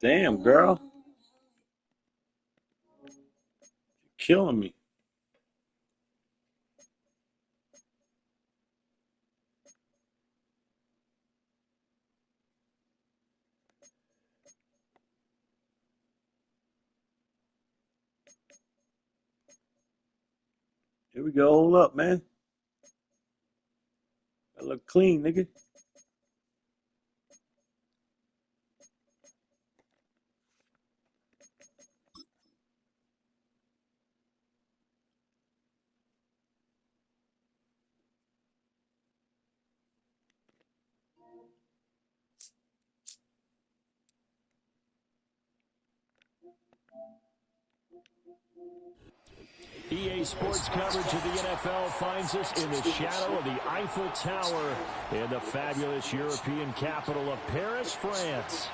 Damn, girl. killing me. Here we go. Hold up, man. I look clean, nigga. EA Sports coverage of the NFL finds us in the shadow of the Eiffel Tower in the fabulous European capital of Paris, France.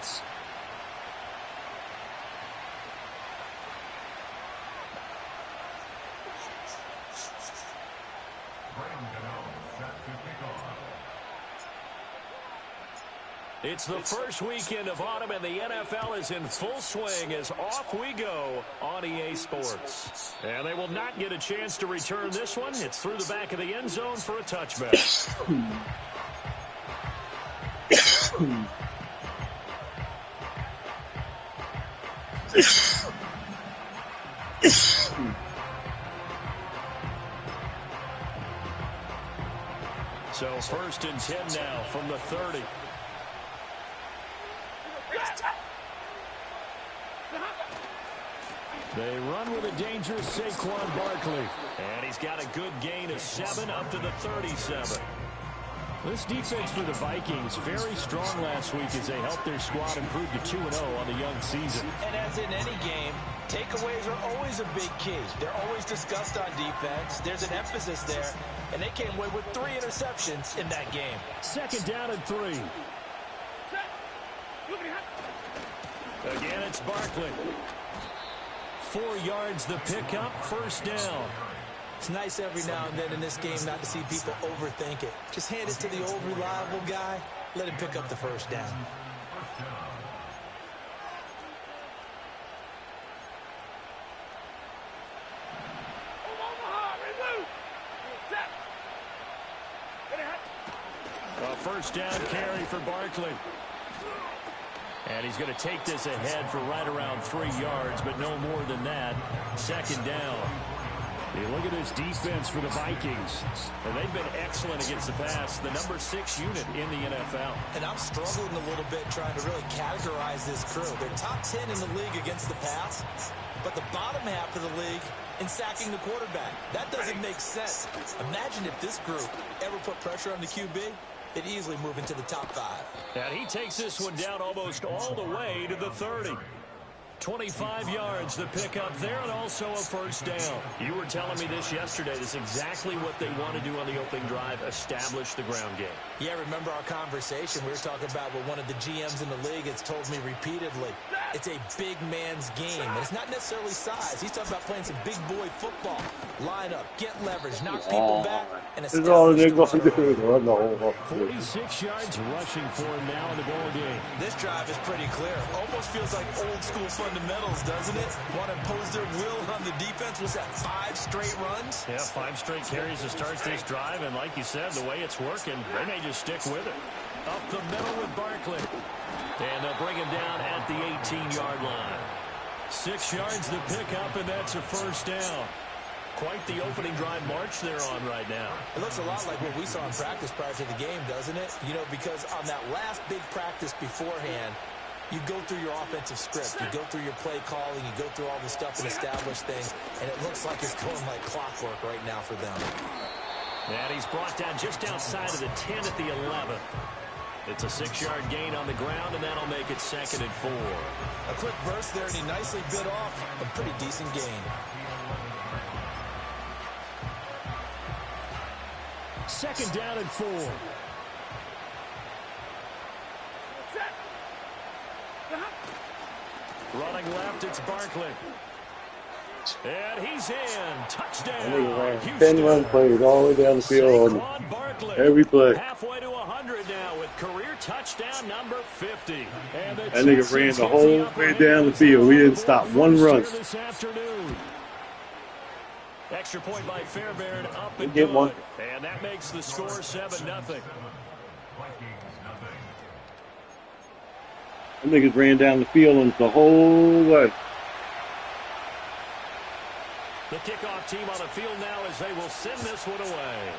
It's the first weekend of autumn, and the NFL is in full swing as off we go on EA Sports. And they will not get a chance to return this one. It's through the back of the end zone for a touchback. So 1st and 10 now from the 30. They run with a dangerous Saquon Barkley. And he's got a good gain of 7 up to the 37. This defense for the Vikings, very strong last week as they helped their squad improve to 2-0 on the young season. And as in any game, takeaways are always a big key. They're always discussed on defense. There's an emphasis there. And they came away with 3 interceptions in that game. 2nd down and 3. Again, it's Barkley. 4 yards the pickup, 1st down. It's nice every now and then in this game not to see people overthink it. Just hand it to the old reliable guy. Let him pick up the 1st down. A 1st down carry for Barkley. And he's going to take this ahead for right around 3 yards, but no more than that. 2nd down. You look at this defense for the Vikings. And they've been excellent against the pass, the number 6 unit in the NFL. And I'm struggling a little bit trying to really categorize this crew. They're top 10 in the league against the pass, but the bottom half of the league in sacking the quarterback. That doesn't make sense. Imagine if this group ever put pressure on the QB. They'd easily move into the top 5. And he takes this one down almost all the way to the 30. 25 yards the pickup there, and also a 1st down. You were telling me this yesterday. This is exactly what they want to do on the opening drive, establish the ground game. Yeah, remember our conversation. We were talking about what one of the GMs in the league has told me repeatedly. It's a big man's game, and it's not necessarily size. He's talking about playing some big boy football. Line up, get leverage, knock people back, and establish the run. 46 yards rushing for him now in the ball game. This drive is pretty clear. Almost feels like old school fundamentals, doesn't it? Want to impose their will on the defense. Was that 5 straight runs? Yeah, 5 straight carries to start this drive, and like you said, the way it's working, they may just stick with it. Up the middle with Barkley. And they'll bring him down at the 18-yard line. 6 yards the pickup, and that's a 1st down. Quite the opening drive march they're on right now. It looks a lot like what we saw in practice prior to the game, doesn't it? You know, because on that last big practice beforehand, you go through your offensive script. You go through your play calling. You go through all the stuff and establish things. And it looks like it's going like clockwork right now for them. And he's brought down just outside of the 10 at the 11. It's a 6-yard gain on the ground, and that'll make it 2nd and 4. A quick burst there, and he nicely bit off a pretty decent gain. 2nd down and 4. Running left, it's Barkley. And he's in. Touchdown. 10 run plays all the way down the field. Every play. Halfway to 100 now with career touchdown number 50. And that nigga ran the whole way down the field. We didn't stop one run. This afternoon. Extra point by Fairbairn, up and Get good. one. And that makes the score 7-0. Them niggas ran down the field and the whole way. The kickoff team on the field now as they will send this one away.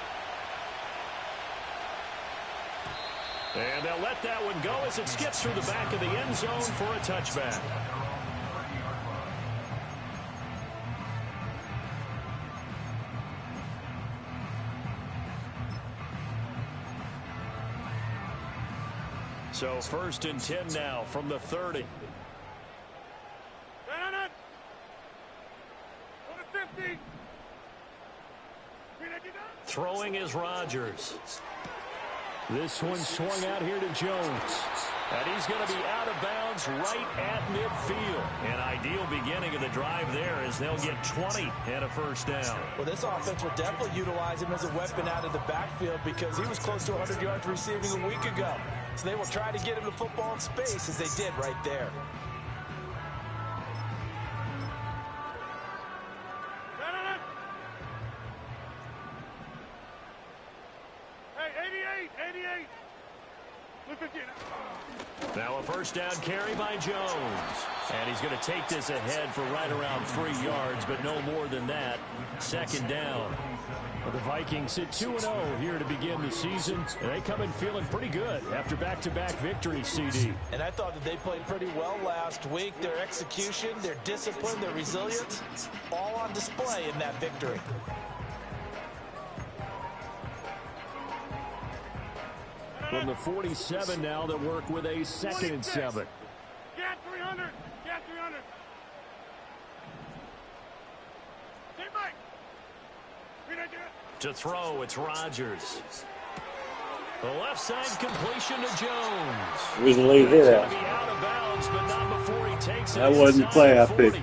And they'll let that one go as it skips through the back of the end zone for a touchback. So 1st and 10 now from the 30. Throwing is Rodgers. This one swung out here to Jones. And he's going to be out of bounds right at midfield. An ideal beginning of the drive there as they'll get 20 and a first down. Well, this offense will definitely utilize him as a weapon out of the backfield because he was close to 100 yards receiving a week ago. So they will try to get him the football in space as they did right there. Now a first down carry by Jones. And he's going to take this ahead for right around 3 yards, but no more than that. 2nd down. Well, the Vikings sit 2-0 here to begin the season. And they come in feeling pretty good after back-to-back victories, CD. And I thought that they played pretty well last week. Their execution, their discipline, their resilience, all on display in that victory. From the 47 now, they'll work with a 2nd and 7. Get 300. Get 300. Hey, Mike. To throw, it's Rodgers. The left side completion to Jones. It was a late hit out. Be out of bounds, but not before he takes it. That wasn't the play I picked.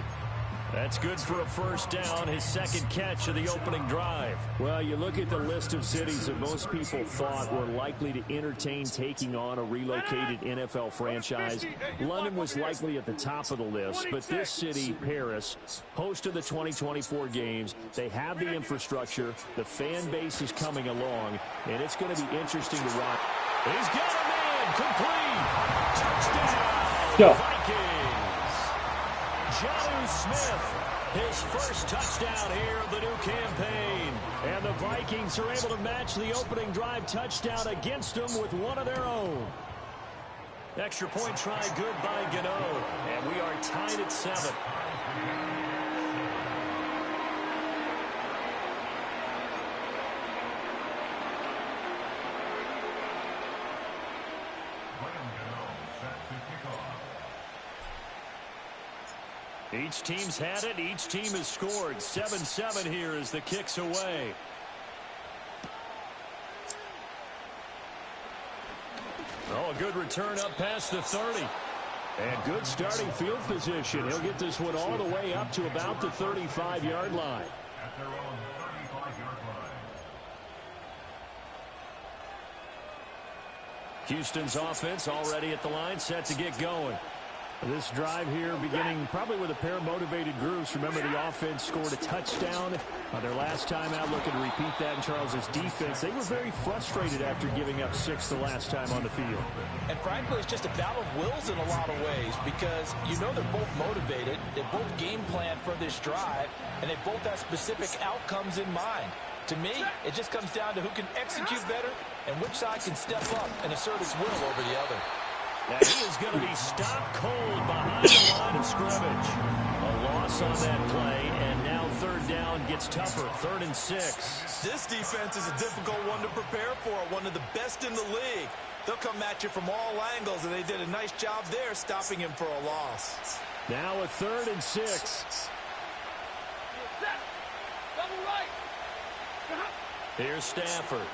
That's good for a first down, his 2nd catch of the opening drive. Well, you look at the list of cities that most people thought were likely to entertain taking on a relocated NFL franchise. London was likely at the top of the list, but this city, Paris, host of the 2024 games, they have the infrastructure, the fan base is coming along, and it's going to be interesting to watch. He's got a man, complete, touchdown, Go. Vikings. Jonnu Smith, his first touchdown here of the new campaign. And the Vikings are able to match the opening drive touchdown against them with one of their own. Extra point try good by Gano. And we are tied at 7. Each team's had it. Each team has scored. 7-7 here as the kick's away. Oh, a good return up past the 30. And good starting field position. He'll get this one all the way up to about the 35-yard line. At their own 35-yard line. Houston's offense already at the line, set to get going. This drive here beginning probably with a pair of motivated groups. Remember, the offense scored a touchdown their last time out, looking to repeat that in Charles's defense. They were very frustrated after giving up 6 the last time on the field. And frankly, it's just a battle of wills in a lot of ways because you know they're both motivated, they both game plan for this drive, and they both have specific outcomes in mind. To me, it just comes down to who can execute better and which side can step up and assert its will over the other. Now he is going to be stopped cold behind the line of scrimmage. A loss on that play, and now 3rd down gets tougher. 3rd and 6. This defense is a difficult one to prepare for, one of the best in the league. They'll come at you from all angles, and they did a nice job there stopping him for a loss. Now a 3rd and 6. Double right. Here's Stafford.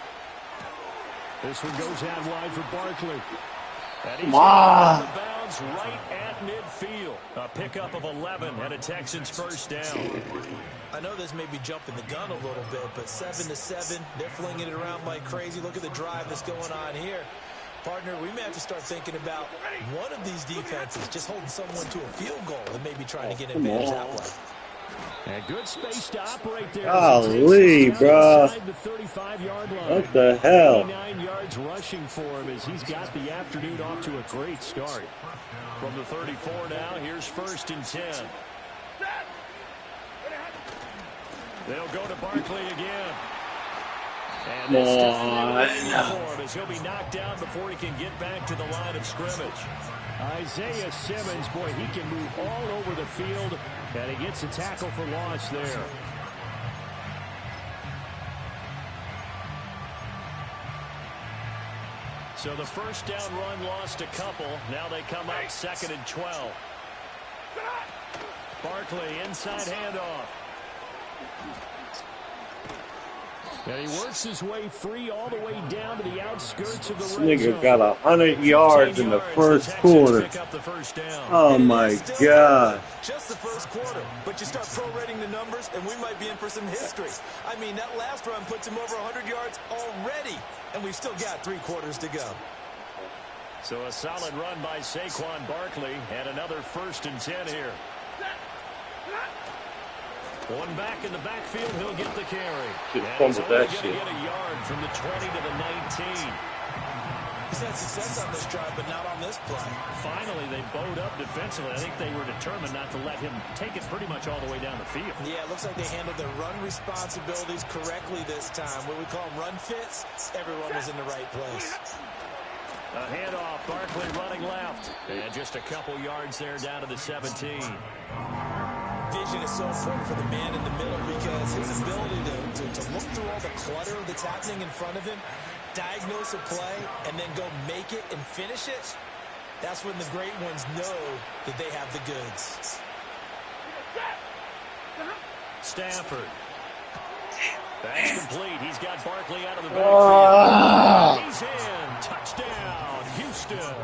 This one goes out wide for Barkley. And he's out of bounds right at midfield. A pickup of 11 and a Texans first down. I know this may be jumping the gun a little bit, but 7-7, they're flinging it around like crazy. Look at the drive that's going on here. Partner, we may have to start thinking about one of these defenses just holding someone to a field goal and maybe trying to get an advantage that way. And good space to operate there. Golly, bro. What the hell? 89 yards rushing for him as he's got the afternoon off to a great start. From the 34 now, here's 1st and 10. They'll go to Barkley again. And this time they're waiting for him as he'll be knocked down before he can get back to the line of scrimmage. Isaiah Simmons, boy, he can move all over the field, and he gets a tackle for loss there. So the first down run lost a couple. Now they come up 2nd and 12. Barkley inside handoff. And he works his way free all the way down to the outskirts of the red zone. Nigga got 100 yards in the first quarter. Oh my God. Just the first quarter, but you start prorating the numbers, and we might be in for some history. I mean, that last run puts him over 100 yards already, and we've still got 3 quarters to go. So a solid run by Saquon Barkley, and another 1st and 10 here. One back in the backfield, he'll get the carry. And he's only going to get a yard from the 20 to the 19. He's had success on this drive, but not on this play. Finally, they bowed up defensively. I think they were determined not to let him take it pretty much all the way down the field. Yeah, it looks like they handled their run responsibilities correctly this time. What we call run fits, everyone was in the right place. A handoff, Barkley running left. And just a couple yards there down to the 17. Vision is so important for the man in the middle because his ability to look through all the clutter that's happening in front of him, diagnose a play, and then go make it and finish it, that's when the great ones know that they have the goods. Stafford. That's complete. He's got Barkley out of the backfield. He's in. Touchdown, Houston.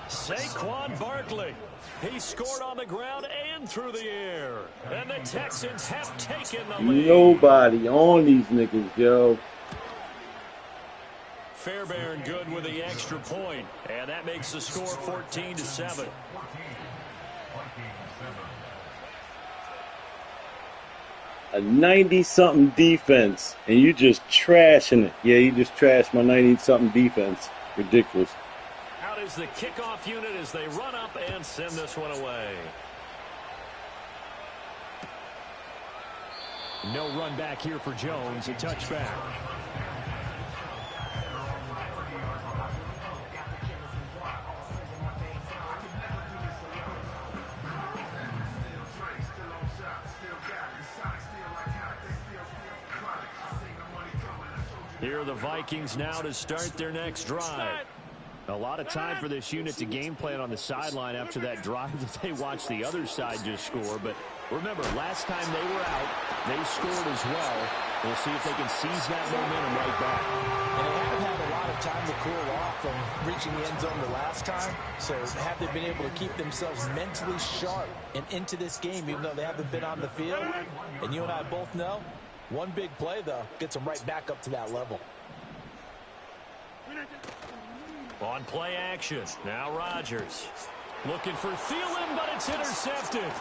Saquon Barkley. He scored on the ground and through the air. And the Texans have taken the lead. Nobody on these niggas, yo. Fairbairn good with the extra point. And that makes the score 14-7. A 90-something defense, and you just trashing it. Yeah, you just trashed my 90-something defense. Ridiculous. Out is the kickoff unit as they run up and send this one away. No run back here for Jones. A touchback. Here are the Vikings now to start their next drive. A lot of time for this unit to game plan on the sideline after that drive that they watched the other side just score. But remember, last time they were out, they scored as well. We'll see if they can seize that momentum right back. And they haven't had a lot of time to cool off from reaching the end zone the last time. So have they been able to keep themselves mentally sharp and into this game, even though they haven't been on the field? And you and I both know, one big play, though, gets them right back up to that level. On play action, now Rodgers. Looking for Thielen, but it's intercepted.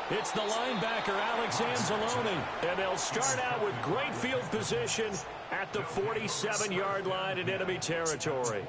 It's the linebacker, Alex Anzalone. And they'll start out with great field position at the 47-yard line in enemy territory.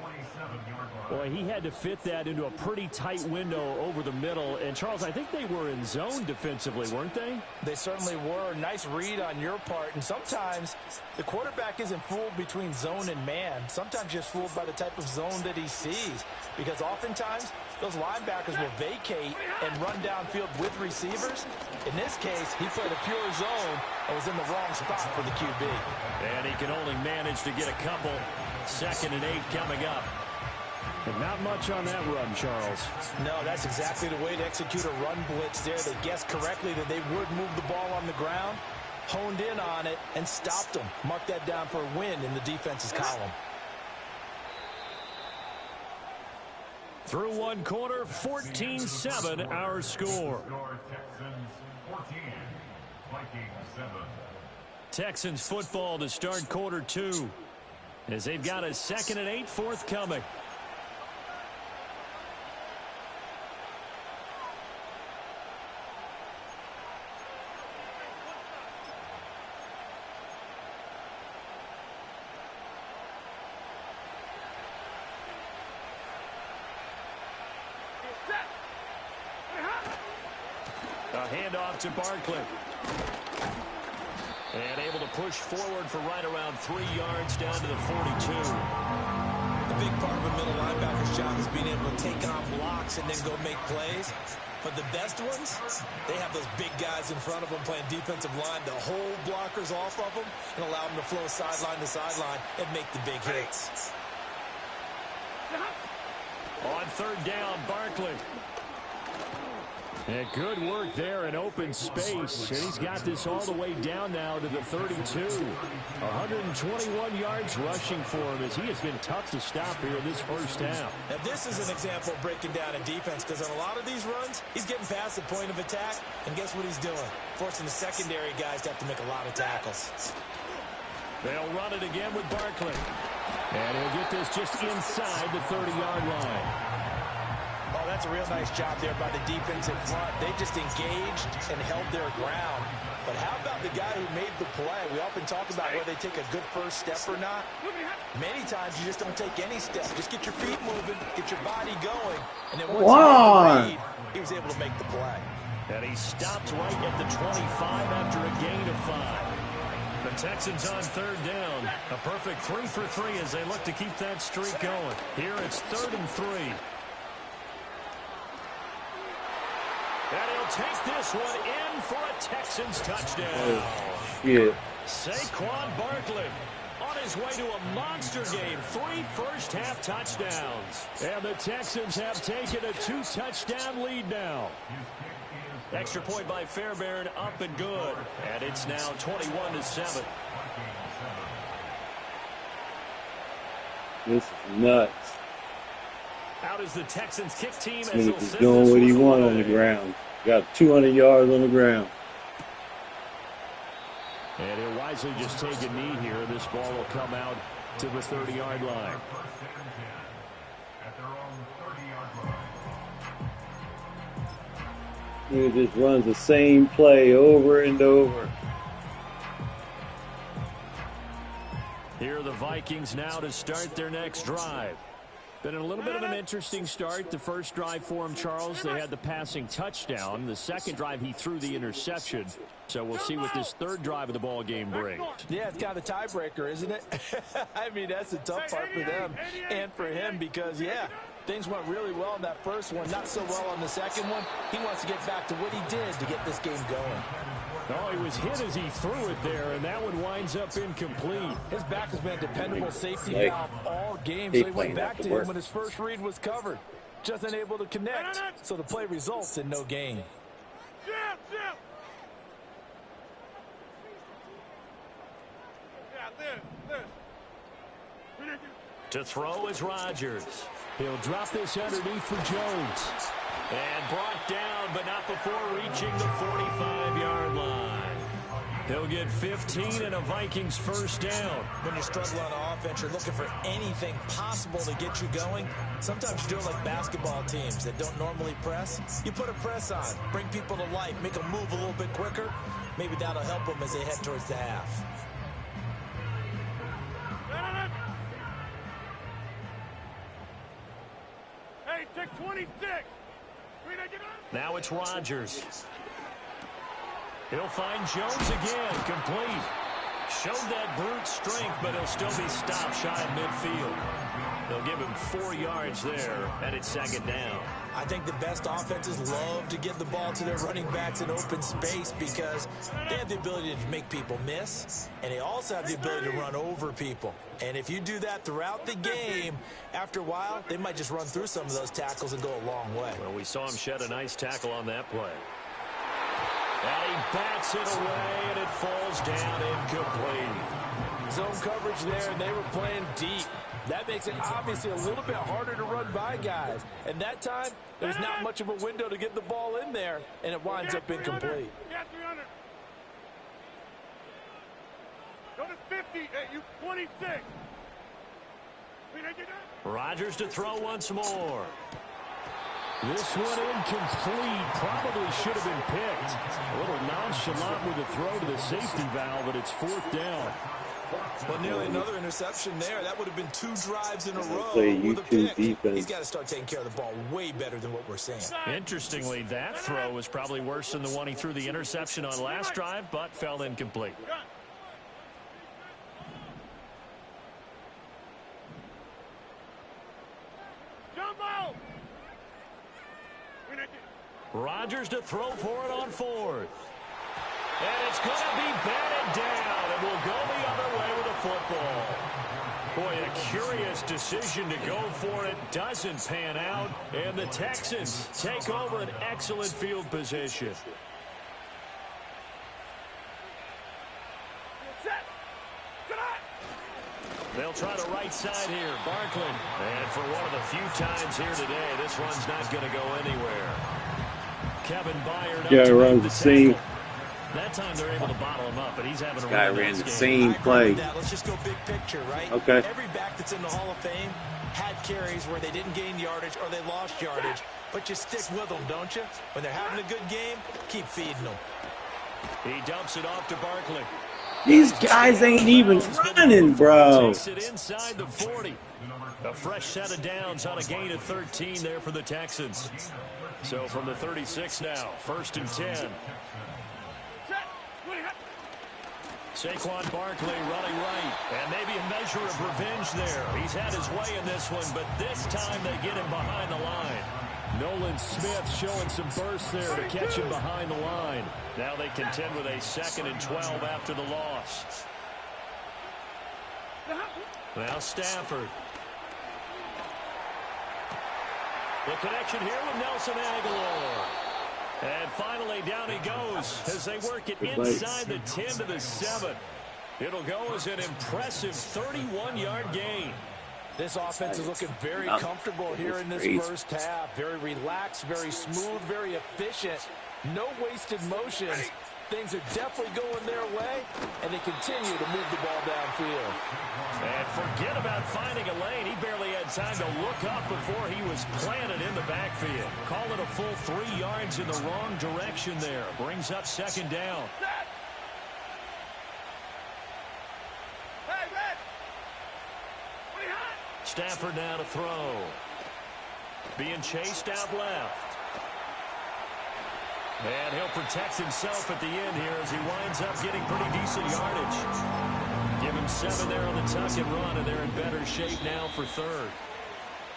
Boy, he had to fit that into a pretty tight window over the middle. And, Charles, I think they were in zone defensively, weren't they? They certainly were. Nice read on your part. And sometimes the quarterback isn't fooled between zone and man. Sometimes just fooled by the type of zone that he sees. Because oftentimes those linebackers will vacate and run downfield with receivers. In this case, he played a pure zone and was in the wrong spot for the QB. And he can only manage to get a couple. 2nd and 8 coming up. And not much on that run, Charles. No, that's exactly the way to execute a run blitz there. They guessed correctly that they would move the ball on the ground, honed in on it, and stopped them. Mark that down for a win in the defense's column. Through one quarter, 14-7 our score. Texans football to start quarter 2 as they've got a 2nd and 8 forthcoming. A handoff to Barkley. And able to push forward for right around 3 yards down to the 42. The big part of a middle linebacker's job is being able to take on blocks and then go make plays. But the best ones, they have those big guys in front of them playing defensive line to hold blockers off of them and allow them to flow sideline to sideline and make the big hits. On third down, Barkley. And good work there in open space. And he's got this all the way down now to the 32. 121 yards rushing for him as he has been tough to stop here in this first half. Now this is an example of breaking down a defense because on a lot of these runs, he's getting past the point of attack. And guess what he's doing? Forcing the secondary guys to have to make a lot of tackles. They'll run it again with Barkley. And he'll get this just inside the 30-yard line. Oh, that's a real nice job there by the defense in front. They just engaged and held their ground. But how about the guy who made the play? We often talk about whether they take a good first step or not. Many times you just don't take any step. Just get your feet moving, get your body going. And then once he made the read, he was able to make the play. And he stopped right at the 25 after a gain of 5. The Texans on third down. A perfect 3 for 3 as they look to keep that streak going. Here it's 3rd and 3. And he'll take this one in for a Texans touchdown. Oh, shit. Saquon Barkley on his way to a monster game. 3 first-half touchdowns. And the Texans have taken a 2-touchdown lead now. Extra point by Fairbairn, up and good. And it's now 21-7. This is nuts. Out is the Texans kick team as He's they'll just send doing this what he one wants away. on the ground. Got 200 yards on the ground. And he'll wisely just take a knee here. This ball will come out to the 30-yard line. At their own 30-yard line. He just runs the same play over and over. Here are the Vikings now to start their next drive. Been a little bit of an interesting start. The first drive for him, Charles, they had the passing touchdown. The second drive, he threw the interception. So we'll see what this third drive of the ball game brings. Yeah, it's kind of the tiebreaker, isn't it? I mean, that's the tough part for them and for him because, yeah, things went really well in that first one, not so well on the second one. He wants to get back to what he did to get this game going. Oh, he was hit as he threw it there, and that one winds up incomplete. His back has been a dependable safety Like, valve all game, he so he went playing back after to work. him when his first read was covered. Just unable to connect, so the play results in no gain. To throw is Rodgers. He'll drop this underneath for Jones. And brought down, but not before reaching the 45-yard line. He'll get 15 and a Vikings first down. When you're struggling on offense, you're looking for anything possible to get you going. Sometimes you do it like basketball teams that don't normally press. You put a press on, bring people to life, make them move a little bit quicker. Maybe that'll help them as they head towards the half. Hey, take 26. Now it's Rodgers. He'll find Jones again, complete. Showed that brute strength, but he'll still be stopped shy of midfield. They'll give him 4 yards there, and it's second down. I think the best offenses love to give the ball to their running backs in open space because they have the ability to make people miss, and they also have the ability to run over people. And if you do that throughout the game, after a while, they might just run through some of those tackles and go a long way. Well, we saw him shed a nice tackle on that play. And he bats it away, and it falls down incomplete. Zone coverage there, and they were playing deep. That makes it obviously a little bit harder to run by guys. And that time, there's not much of a window to get the ball in there, and it winds up incomplete. Get 300. Go to 50. Hey, you 26. Rodgers to throw once more. This one incomplete. Probably should have been picked. A little nonchalant with the throw to the safety valve, but it's fourth down. Well, nearly another interception there. That would have been 2 drives in a row Play with a U2 pick. defense. He's got to start taking care of the ball way better than what we're seeing. Interestingly, that throw was probably worse than the one he threw the interception on last drive, but fell incomplete. Rodgers to throw for it on 4th. And it's going to be batted down, and we'll go the other way with a football. Boy, a curious decision to go for it. Doesn't pan out, and the Texans take over an excellent field position. They'll try the right side here. Barkley. And for one of the few times here today, this run's not going to go anywhere. Kevin Byard. Yeah, runs the same. That time they're able to bottle him up, but he's having a Guy run ran in the this same game. play. Let's just go big picture, right? Okay. Every back that's in the Hall of Fame had carries where they didn't gain yardage or they lost yardage. But you stick with them, don't you? When they're having a good game, keep feeding them. He dumps it off to Barkley. These guys ain't even running, bro. Takes it inside the 40. A fresh set of downs on a gain of 13 there for the Texans. So from the 36 now, 1st and 10. Saquon Barkley running right. And maybe a measure of revenge there. He's had his way in this one, but this time they get him behind the line. Nolan Smith showing some burst there to catch him behind the line. Now they contend with a 2nd and 12 after the loss. Now Stafford. The connection here with Nelson Aguilar. And finally down he goes as they work it inside the 10 to the 7. It'll go as an impressive 31-yard gain. This offense is looking very comfortable here in this first half. Very relaxed, very smooth, very efficient. No wasted motions. Things are definitely going their way, and they continue to move the ball downfield. And forget about finding a lane. He barely had time to look up before he was planted in the backfield. Call it a full 3 yards in the wrong direction there. Brings up 2nd down. Stafford now to throw. Being chased out left. And he'll protect himself at the end here as he winds up getting pretty decent yardage. Give him 7 there on the tuck and run, and they're in better shape now for 3rd.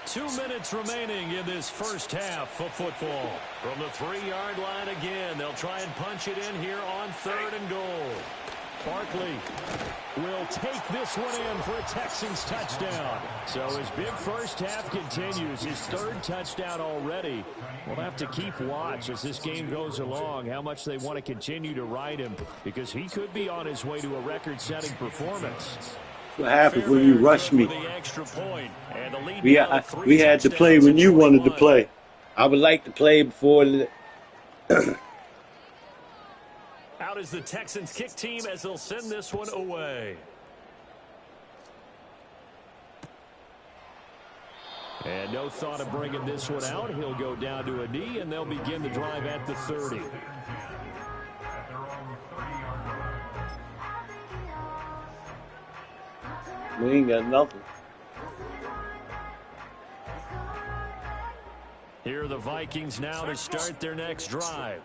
2 minutes remaining in this first half of football. From the 3-yard line again, they'll try and punch it in here on 3rd and goal. Barkley will take this one in for a Texans touchdown. So his big first half continues. His 3rd touchdown already. We'll have to keep watch as this game goes along, how much they want to continue to ride him, because he could be on his way to a record-setting performance. What happens when you rush me? We We had to play when you wanted to play. I would like to play before. Out is the Texans kick team as they'll send this one away. And no thought of bringing this one out. He'll go down to a knee, and they'll begin the drive at the 30. We ain't got nothing. Here are the Vikings now to start their next drive.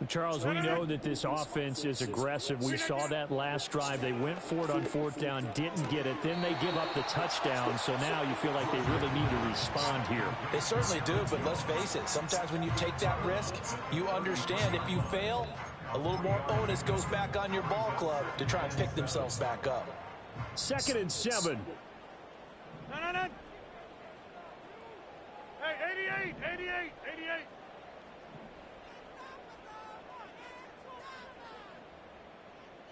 Charles, we know that this offense is aggressive. We saw that last drive. They went for it on 4th down, didn't get it. Then they give up the touchdown. So now you feel like they really need to respond here. They certainly do, but let's face it. Sometimes when you take that risk, you understand if you fail, a little more onus goes back on your ball club to try and pick themselves back up. 2nd and 7. No. Hey, 88.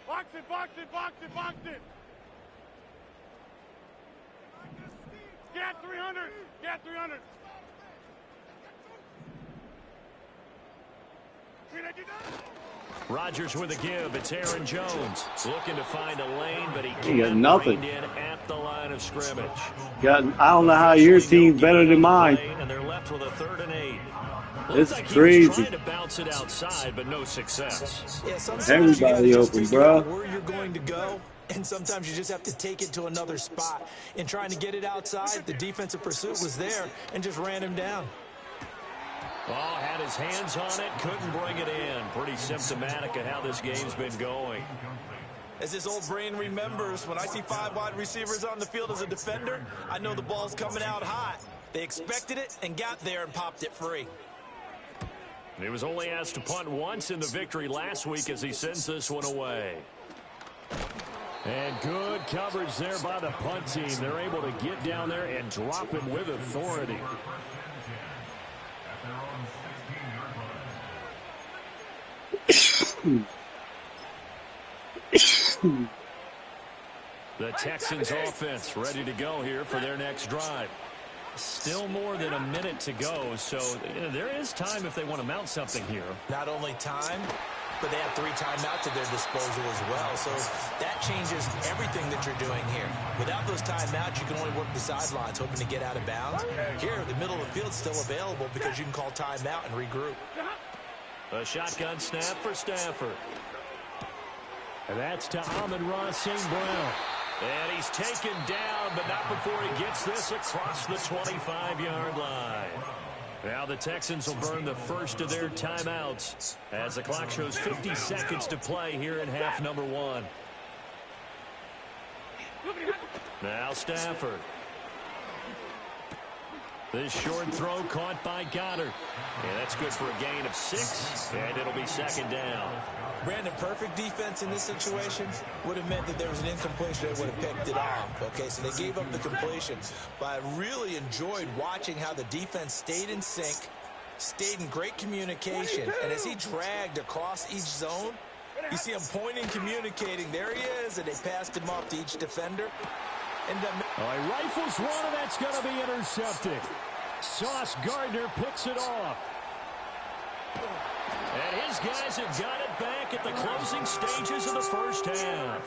Box it. Get 300. Rodgers with a give. It's Aaron Jones looking to find a lane, but he got can't nothing. in at the line of scrimmage. I don't know how your team's better than mine. And they're left with a 3rd and 8. It's Looks like crazy. He was trying to bounce it outside, but no success. Yeah, sometimes Everybody you gotta just open, figure bro. out where you're going to go And sometimes you just have to take it to another spot. In trying to get it outside, the defensive pursuit was there and just ran him down. Oh, had his hands on it, couldn't bring it in. Pretty symptomatic of how this game's been going. As this old brain remembers, when I see 5 wide receivers on the field as a defender, I know the ball's coming out hot. They expected it and got there and popped it free. He was only asked to punt once in the victory last week as he sends this one away. And good coverage there by the punt team. They're able to get down there and drop him with authority. The Texans offense ready to go here for their next drive. Still more than a minute to go, so there is time if they want to mount something here. Not only time, but they have 3 timeouts at their disposal as well. So that changes everything that you're doing here. Without those timeouts, you can only work the sidelines, hoping to get out of bounds. Here, the middle of the field is still available because you can call timeout and regroup. A shotgun snap for Stafford. And that's to Amon-Ra St. Brown. And he's taken down, but not before he gets this across the 25-yard line. Now the Texans will burn the first of their timeouts as the clock shows 50 seconds to play here in half number 1. Now Stafford. This short throw caught by Goddard. And that's good for a gain of 6, and it'll be second down. Brandon, perfect defense in this situation would have meant that there was an incompletion. They would have picked it off. Okay, so they gave up the completion. But I really enjoyed watching how the defense stayed in sync, stayed in great communication. And as he dragged across each zone, you see him pointing, communicating. There he is, and they passed him off to each defender. And he rifles one, and that's going to be intercepted. Sauce Gardner picks it off. And his guys have got it back at the closing stages of the first half.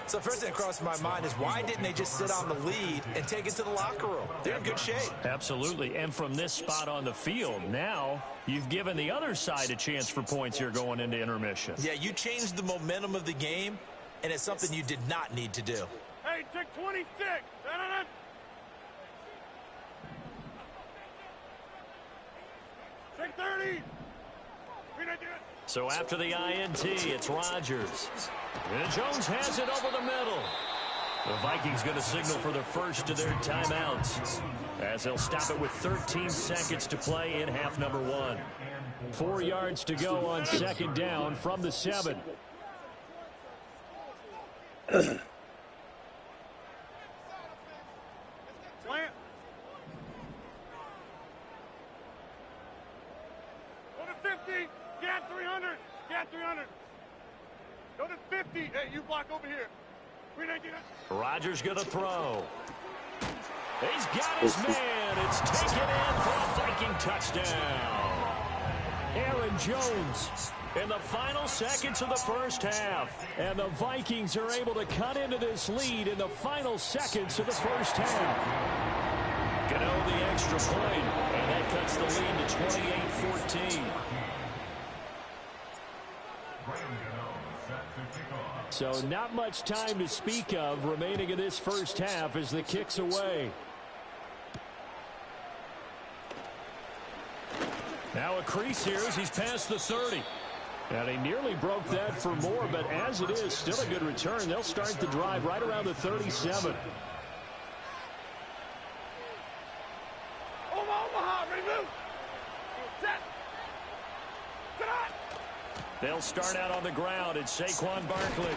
So first thing that crossed my mind is why didn't they just sit on the lead and take it to the locker room? They're in good shape. Absolutely. And from this spot on the field, now you've given the other side a chance for points here going into intermission. Yeah, you changed the momentum of the game, and it's something you did not need to do. Hey, take 26. Take 30. So after the INT, it's Rodgers. And Jones has it over the middle. The Vikings going to signal for the first of their timeouts as they'll stop it with 13 seconds to play in half number 1. 4 yards to go on second down from the 7. Plant. Go to 50. Get 300. Get 300. Go to 50. Hey, you block over here. 319. Rodgers going to throw. He's got his man. It's taken in for a Viking touchdown. Aaron Jones in the final seconds of the first half. And the Vikings are able to cut into this lead in the final seconds of the first half. Gano the extra point, and that cuts the lead to 28-14. So not much time to speak of remaining in this first half as the kick's away. Now a crease here as he's past the 30. And he nearly broke that for more, but as it is, still a good return. They'll start the drive right around the 37. Omaha, ready move. Set. Sit on. They'll start out on the ground. It's Saquon Barkley.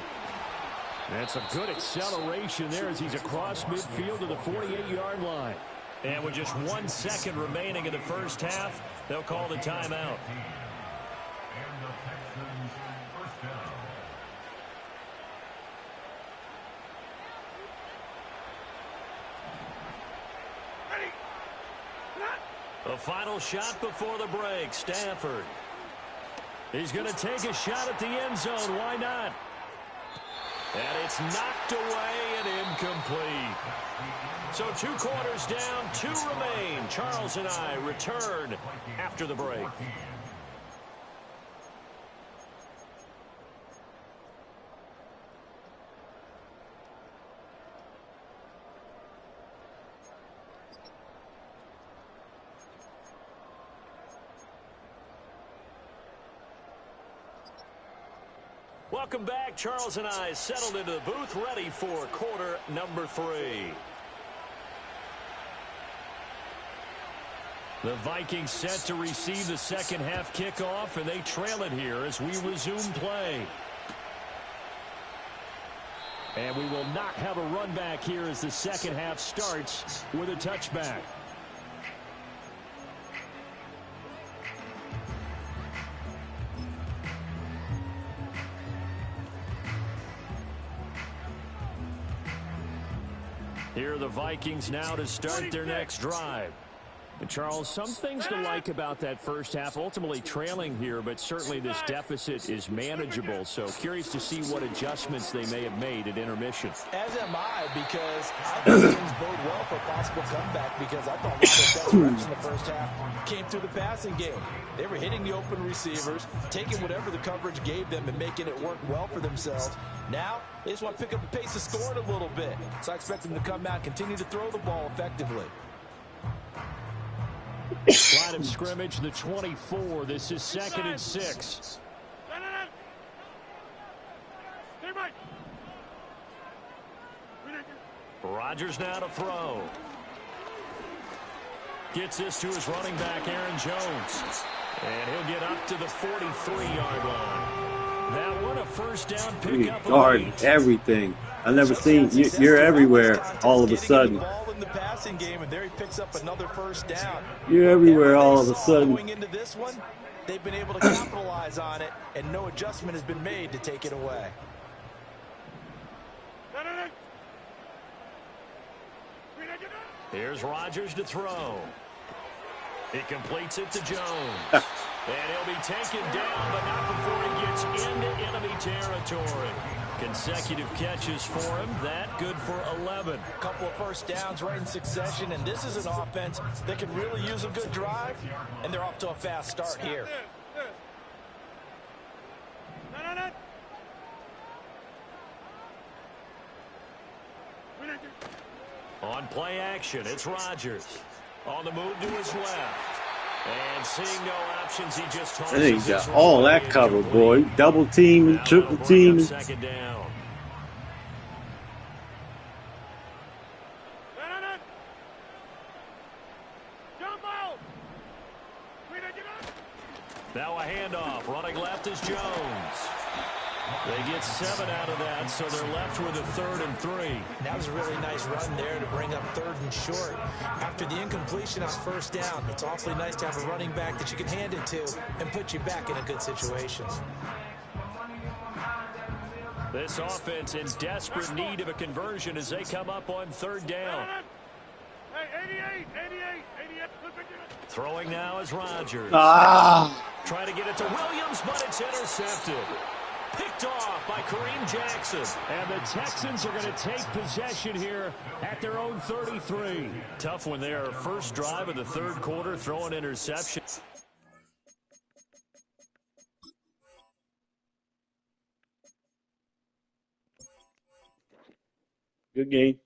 That's a good acceleration there as he's across midfield to the 48-yard line. And with just 1 second remaining in the first half, they'll call the timeout. The final shot before the break, Stafford. He's going to take a shot at the end zone. Why not? And it's knocked away and incomplete. So 2 quarters down, 2 remain. Charles and I return after the break. Welcome back. Charles and I settled into the booth, ready for quarter number 3. The Vikings set to receive the second half kickoff, and they trail it here as we resume play. And we will not have a run back here as the second half starts with a touchback. Here are the Vikings now to start their next drive. And Charles, some things to like about that first half. Ultimately trailing here, but certainly this deficit is manageable. So curious to see what adjustments they may have made at intermission. As am I, because I think things bode well for a possible comeback, because I thought one of the best reps in the first half came through the passing game. They were hitting the open receivers, taking whatever the coverage gave them and making it work well for themselves. Now, they just want to pick up the pace of scoring a little bit. So I expect them to come out and continue to throw the ball effectively. Line of scrimmage, the 24. This is 2nd and 6. Rodgers now to throw. Gets this to his running back, Aaron Jones. And he'll get up to the 43-yard line. That one, a first down pickup. Guard everything. I've never seen you're everywhere all of a sudden. In the passing game, and there he picks up another first down. You're everywhere all of a sudden. Going into this one, they've been able to capitalize on it, and no adjustment has been made to take it away. Here's Rodgers to throw. He completes it to Jones. And he'll be taken down, but not before he gets into enemy territory. Consecutive catches for him. That good for 11. A couple of first downs right in succession, and this is an offense that can really use a good drive, and they're off to a fast start here. On play action, it's Rodgers. On the move to his left. And seeing no options, he just tosses. I think he got all that covered, boy. Double team, triple team. Second down. Now a handoff. Running left is Jones. They get 7 out of that, so they're left with a 3rd and 3. That was a really nice run there to bring up 3rd and short. After the incompletion on first down, it's awfully nice to have a running back that you can hand it to and put you back in a good situation. This offense in desperate need of a conversion as they come up on 3rd down. Hey, 88. Throwing now is Rodgers. Trying to get it to Williams, but it's intercepted. Picked off by Kareem Jackson. And the Texans are going to take possession here at their own 33. Tough when they are first drive of the 3rd quarter, throwing interception. Good game.